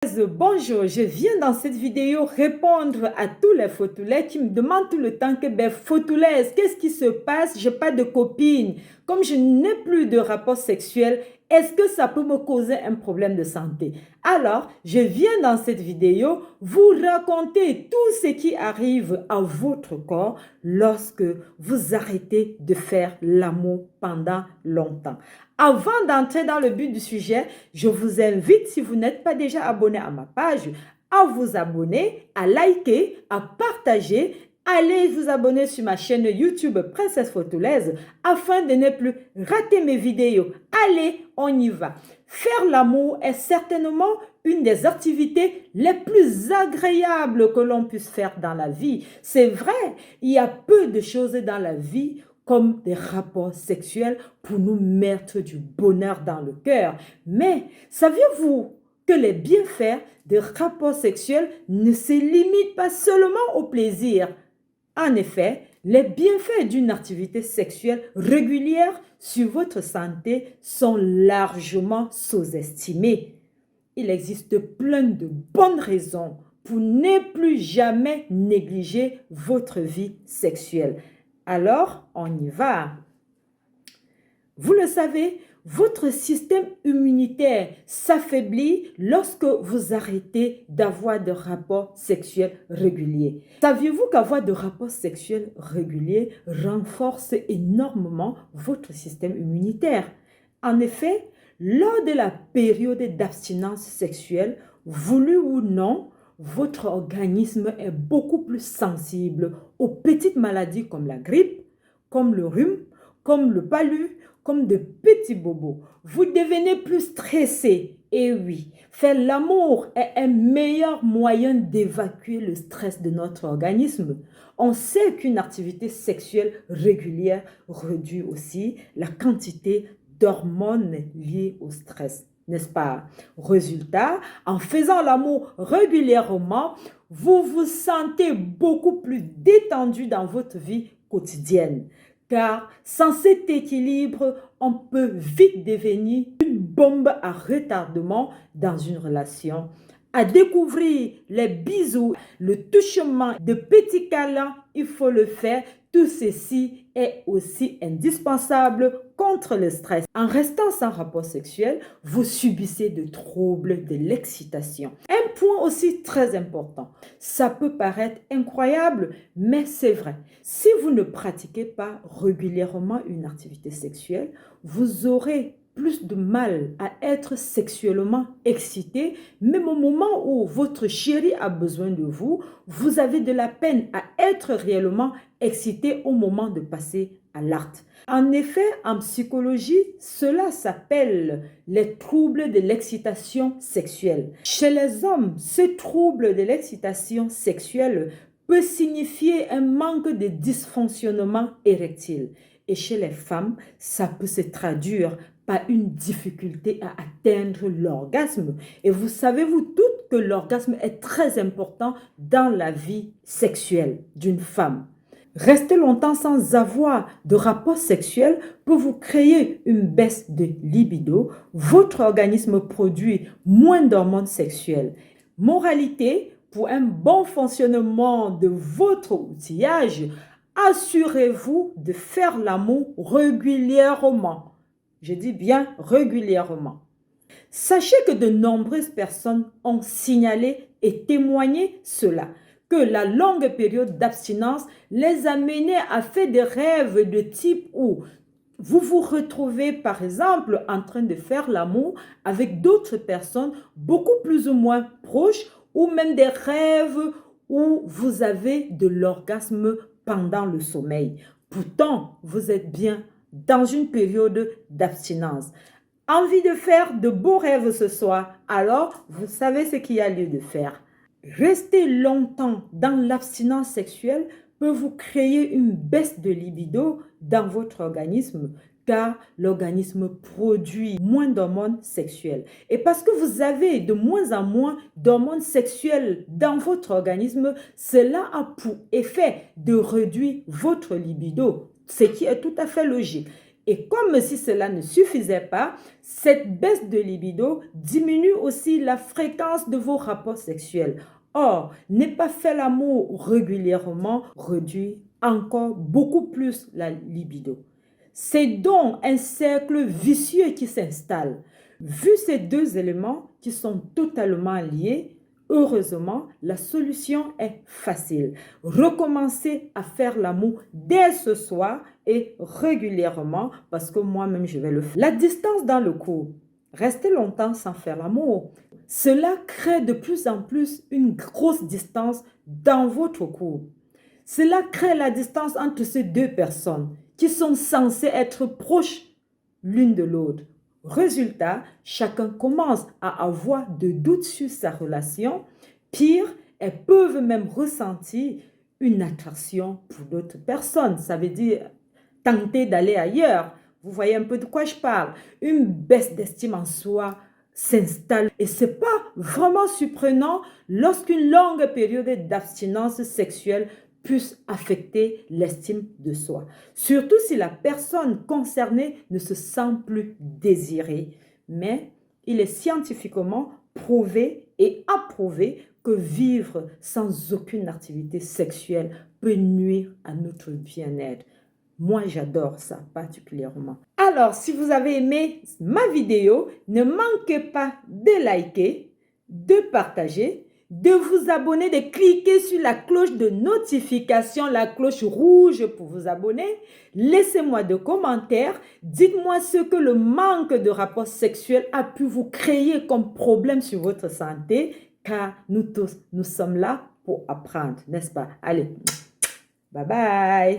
Bonjour, je viens dans cette vidéo répondre à tous les photoulets qui me demandent tout le temps que, photoulaise, qu'est-ce qui se passe? Je n'ai pas de copine. Comme je n'ai plus de rapport sexuel, est-ce que ça peut me causer un problème de santé? Alors, je viens dans cette vidéo vous raconter tout ce qui arrive à votre corps lorsque vous arrêtez de faire l'amour pendant longtemps. Avant d'entrer dans le but du sujet, je vous invite, si vous n'êtes pas déjà abonné à ma page, à vous abonner, à liker, à partager. Allez vous abonner sur ma chaîne YouTube Princesse Photoulaise afin de ne plus rater mes vidéos. Allez, on y va. Faire l'amour est certainement une des activités les plus agréables que l'on puisse faire dans la vie. C'est vrai, il y a peu de choses dans la vie comme des rapports sexuels pour nous mettre du bonheur dans le cœur. Mais saviez-vous que les bienfaits des rapports sexuels ne se limitent pas seulement au plaisir? En effet, les bienfaits d'une activité sexuelle régulière sur votre santé sont largement sous-estimés. Il existe plein de bonnes raisons pour ne plus jamais négliger votre vie sexuelle. Alors, on y va. Vous le savez, votre système immunitaire s'affaiblit lorsque vous arrêtez d'avoir des rapports sexuels réguliers. Saviez-vous qu'avoir des rapports sexuels réguliers renforce énormément votre système immunitaire? En effet, lors de la période d'abstinence sexuelle, voulu ou non, votre organisme est beaucoup plus sensible aux petites maladies comme la grippe, comme le rhume, comme le palu, comme de petits bobos. Vous devenez plus stressé. Et oui, faire l'amour est un meilleur moyen d'évacuer le stress de notre organisme. On sait qu'une activité sexuelle régulière réduit aussi la quantité d'hormones liées au stress, n'est-ce pas? Résultat, en faisant l'amour régulièrement, vous vous sentez beaucoup plus détendu dans votre vie quotidienne. Car sans cet équilibre, on peut vite devenir une bombe à retardement dans une relation. À découvrir les bisous, le touchement, de petits câlins, il faut le faire. Tout ceci est aussi indispensable contre le stress. En restant sans rapport sexuel, vous subissez de troubles de l'excitation. Un point aussi très important, ça peut paraître incroyable, mais c'est vrai. Si vous ne pratiquez pas régulièrement une activité sexuelle, vous aurez plus de mal à être sexuellement excité, même au moment où votre chéri a besoin de vous, vous avez de la peine à être réellement excité au moment de passer à l'acte. En effet, en psychologie, cela s'appelle les troubles de l'excitation sexuelle. Chez les hommes, ce trouble de l'excitation sexuelle peut signifier un manque de dysfonctionnement érectile. Et chez les femmes, ça peut se traduire par une difficulté à atteindre l'orgasme. Et vous savez-vous toutes que l'orgasme est très important dans la vie sexuelle d'une femme. Rester longtemps sans avoir de rapport sexuel peut vous créer une baisse de libido. Votre organisme produit moins d'hormones sexuelles. Moralité, pour un bon fonctionnement de votre outillage, assurez-vous de faire l'amour régulièrement. Je dis bien régulièrement. Sachez que de nombreuses personnes ont signalé et témoigné cela, que la longue période d'abstinence les a menés à faire des rêves de type où vous vous retrouvez par exemple en train de faire l'amour avec d'autres personnes beaucoup plus ou moins proches, ou même des rêves où vous avez de l'orgasme pendant le sommeil. Pourtant, vous êtes bien dans une période d'abstinence. Envie de faire de beaux rêves ce soir, alors vous savez ce qu'il y a lieu de faire. Rester longtemps dans l'abstinence sexuelle peut vous créer une baisse de libido dans votre organisme, car l'organisme produit moins d'hormones sexuelles. Et parce que vous avez de moins en moins d'hormones sexuelles dans votre organisme, cela a pour effet de réduire votre libido, ce qui est tout à fait logique. Et comme si cela ne suffisait pas, cette baisse de libido diminue aussi la fréquence de vos rapports sexuels. Or, ne pas faire l'amour régulièrement réduit encore beaucoup plus la libido. C'est donc un cercle vicieux qui s'installe. Vu ces deux éléments qui sont totalement liés, heureusement, la solution est facile. Recommencez à faire l'amour dès ce soir et régulièrement parce que moi-même, je vais le faire. La distance dans le couple. Rester longtemps sans faire l'amour. Cela crée de plus en plus une grosse distance dans votre couple. Cela crée la distance entre ces deux personnes qui sont censées être proches l'une de l'autre. Résultat, chacun commence à avoir de doutes sur sa relation. Pire, elles peuvent même ressentir une attraction pour d'autres personnes. Ça veut dire tenter d'aller ailleurs. Vous voyez un peu de quoi je parle. Une baisse d'estime en soi s'installe. Et ce n'est pas vraiment surprenant lorsqu'une longue période d'abstinence sexuelle puisse affecter l'estime de soi. Surtout si la personne concernée ne se sent plus désirée. Mais il est scientifiquement prouvé et approuvé que vivre sans aucune activité sexuelle peut nuire à notre bien-être. Moi, j'adore ça particulièrement. Alors, si vous avez aimé ma vidéo, ne manquez pas de liker, de partager, de vous abonner, de cliquer sur la cloche de notification, la cloche rouge pour vous abonner. Laissez-moi des commentaires. Dites-moi ce que le manque de rapport sexuel a pu vous créer comme problème sur votre santé, car nous tous, nous sommes là pour apprendre, n'est-ce pas? Allez, bye bye!